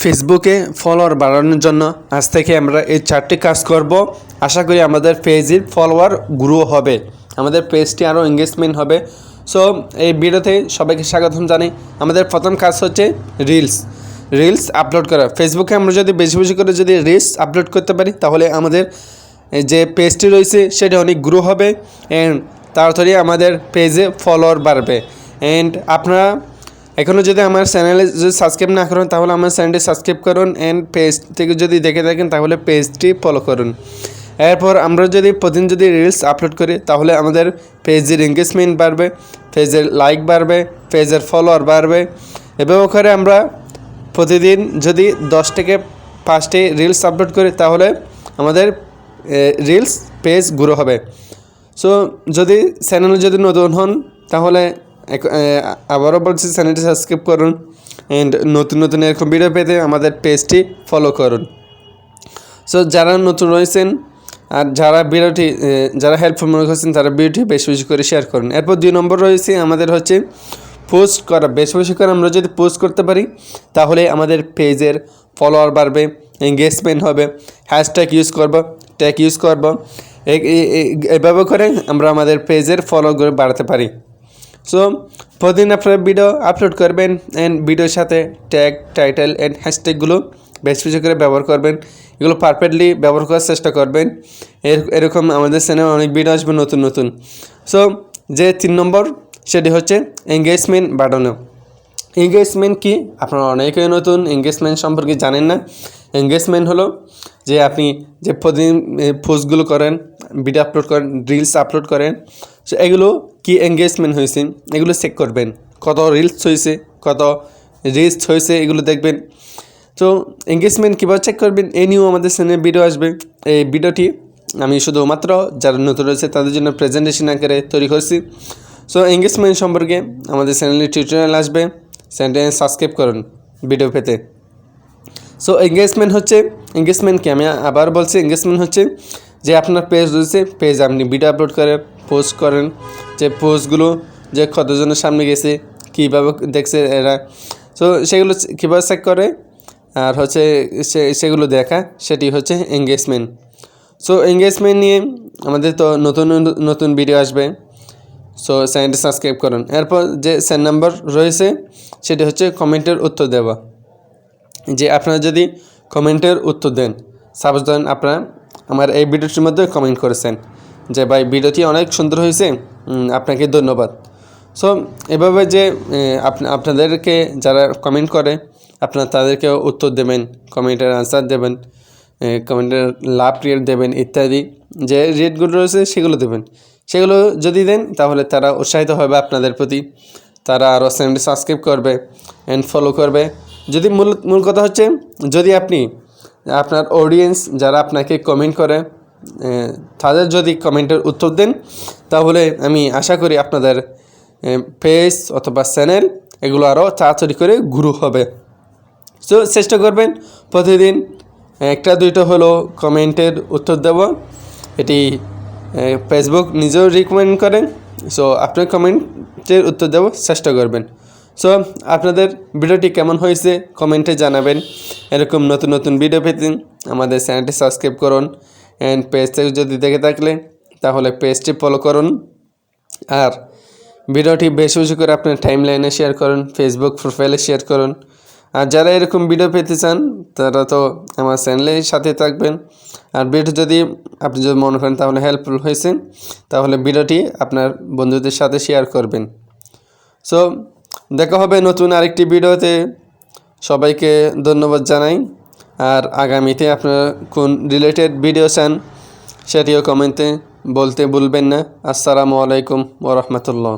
ফেসবুকে ফলোয়ার বাড়ানোর জন্য আজ থেকে আমরা এই 4টি কাজ করব। আশা করি আমাদের পেজের ফলোয়ার গ্রো হবে, আমাদের পেজটি আরও এঙ্গেজমেন্ট হবে। সো এই ভিডিওতে সবাইকে স্বাগতম জানাই। আমাদের প্রথম কাজ হচ্ছে রিলস আপলোড করা। ফেসবুকে আমরা যদি বেশি বেশি করে যদি রিলস আপলোড করতে পারি তাহলে আমাদের যে পেজটি রয়েছে সেটা অনেক গ্রো হবে অ্যান্ড তাড়াতাড়ি আমাদের পেজে ফলোয়ার বাড়বে। অ্যান্ড আপনারা এখনও যদি আমার চ্যানেলে যদি সাবস্ক্রাইব না করেন তাহলে আমার চ্যানেলটি সাবস্ক্রাইব করুন অ্যান্ড পেজ থেকে যদি দেখে থাকেন তাহলে পেজটি ফলো করুন। এরপর আমরা যদি প্রতিদিন যদি রিলস আপলোড করি তাহলে আমাদের পেজের এঙ্গেজমেন্ট বাড়বে, পেজের লাইক বাড়বে, পেজের ফলোয়ার বাড়বে। এভাবে করে আমরা প্রতিদিন যদি 10 থেকে 5টি রিলস আপলোড করি তাহলে আমাদের রিলস পেজ গ্রো হবে। সো যদি চ্যানেলে যদি নতুন হন তাহলে আবারও বলছি চ্যানেলটি সাবস্ক্রাইব করুন অ্যান্ড নতুন নতুন এরকম ভিডিও পেতে আমাদের পেজটি ফলো করুন। সো যারা নতুন রয়েছেন আর যারা হেল্পফুল মনে করছেন তারা ভিডিওটি বেশি বেশি করে শেয়ার করুন। এরপর 2 নম্বর রয়েছে আমাদের হচ্ছে পোস্ট করা। বেশি বেশি করে আমরা যদি পোস্ট করতে পারি তাহলে আমাদের পেজের ফলোয়ার বাড়বে, এঙ্গেজমেন্ট হবে, হ্যাশট্যাগ ইউজ করব, ট্যাগ ইউজ করব। এভাবে করে আমরা আমাদের পেজের ফলোয়ার বাড়াতে পারি। সো প্রতিদিন আপনারা ভিডিও আপলোড করবেন অ্যান্ড ভিডিওর সাথে ট্যাগ, টাইটেল অ্যান্ড হ্যাশট্যাগুলো বেশি বেশি করে ব্যবহার করবেন। এগুলো পারফেক্টলি ব্যবহার করার চেষ্টা করবেন। এরকম আমাদের চ্যানেলে অনেক ভিডিও আসবে নতুন নতুন। সো যে 3 নম্বর সেটি হচ্ছে এঙ্গেজমেন্ট বাড়ানো। এঙ্গেজমেন্ট কি? আপনারা অনেকেই নতুন এঙ্গেজমেন্ট সম্পর্কে জানেন না। এঙ্গেজমেন্ট হলো যে আপনি যে প্রতিদিন পোস্টগুলো করেন, ভিডিও আপলোড করেন, রিলস আপলোড করেন, সো এগুলো কি এঙ্গেজমেন্ট হয়েছে এগুলো চেক করবেন। কত রিলস হয়েছে, কত রিচ হয়েছে এগুলো দেখবেন। তো এঙ্গেজমেন্ট কীভাবে চেক করবেন এই নিয়েও আমাদের চ্যানেলে ভিডিও আসবে। এই ভিডিওটি আমি শুধুমাত্র যারা নতুন রয়েছে তাদের জন্য প্রেজেন্টেশন আকারে তৈরি করছি। সো এঙ্গেজমেন্ট সম্পর্কে আমাদের চ্যানেলে টিউটোরিয়াল আসবে, চ্যানেলটি সাবস্ক্রাইব করুন ভিডিও পেতে। সো এঙ্গেজমেন্ট কি আমি আবার বলছি, এঙ্গেজমেন্ট হচ্ছে যে আপনার পেজ রয়েছে, পেজ আপনি ভিডিও আপলোড করেন, পোস্ট করেন, যে পোস্টগুলো যে কতজনের সামনে গেছে, কীভাবে দেখছে এরা, সো সেগুলো কীভাবে চেক করে আর হচ্ছে সেগুলো দেখা, সেটি হচ্ছে এঙ্গেজমেন্ট। সো এঙ্গেজমেন্ট নিয়ে আমাদের তো নতুন নতুন ভিডিও আসবে। সো চ্যানেলটি সাবস্ক্রাইব করুন। এরপর যে 4 নম্বর রয়েছে সেটি হচ্ছে কমেন্টের উত্তর দেওয়া। যে আপনারা যদি কমেন্টের উত্তর দেন, সাপোজ ধরেন আপনারা আমার এই ভিডিওটির মধ্যে কমেন্ট করেছেন যে ভাই ভিডিওটি অনেক সুন্দর হয়েছে, আপনাকে ধন্যবাদ। সো এভাবে যে আপনাদেরকে যারা কমেন্ট করে আপনারা তাদেরকে উত্তর দেবেন, কমেন্টের আনসার দেবেন, কমেন্টের লাভ রেট দেবেন ইত্যাদি, যে রেটগুলো রয়েছে সেগুলো দেবেন। সেগুলো যদি দেন তাহলে তারা উৎসাহিত হবে আপনাদের প্রতি, তারা আরও চ্যানেলটি সাবস্ক্রাইব করবে অ্যান্ড ফলো করবে। যদি মূল কথা হচ্ছে যদি আপনি আপনার অডিয়েন্স যারা আপনাকে কমেন্ট করে তাদের যদি কমেন্টের উত্তর দেন তাহলে আমি আশা করি আপনাদের পেজ অথবা চ্যানেল এগুলো আরও তাড়াতাড়ি করে গ্রো হবে। সো চেষ্টা করবেন প্রতিদিন 1-2টা হলো কমেন্টের উত্তর দেব। এটি ফেসবুক নিজেও রিকমেন্ড করেন। সো আপনার কমেন্টের উত্তর দেব চেষ্টা করবেন। সো আপনাদের ভিডিওটি কেমন হয়েছে কমেন্টে জানাবেন। এরকম নতুন নতুন ভিডিও পেতে আমাদের চ্যানেলটি সাবস্ক্রাইব করুন অ্যান্ড পেজ থেকে যদি দেখে থাকলে তাহলে পেজটি ফলো করুন। আর ভিডিওটি বেশি বেশি করে আপনার টাইমলাইনে শেয়ার করুন, ফেসবুক প্রোফাইলে শেয়ার করুন। আর যারা এরকম ভিডিও পেতে চান তারা তো আমার চ্যানেলের সাথে থাকবেন। আর ভিডিও যদি আপনি যদি মনে করেন তাহলে হেল্পফুল হয়েছে তাহলে ভিডিওটি আপনার বন্ধুদের সাথে শেয়ার করবেন। সো দেখা হবে নতুন আরেকটি ভিডিওতে। সবাইকে ধন্যবাদ জানাই। আর আগামীতে আপনারা কোন রিলেটেড ভিডিও চান সেটিও কমেন্টে বলতে ভুলবেন না। আসসালামু আলাইকুম ওয়া রাহমাতুল্লাহ।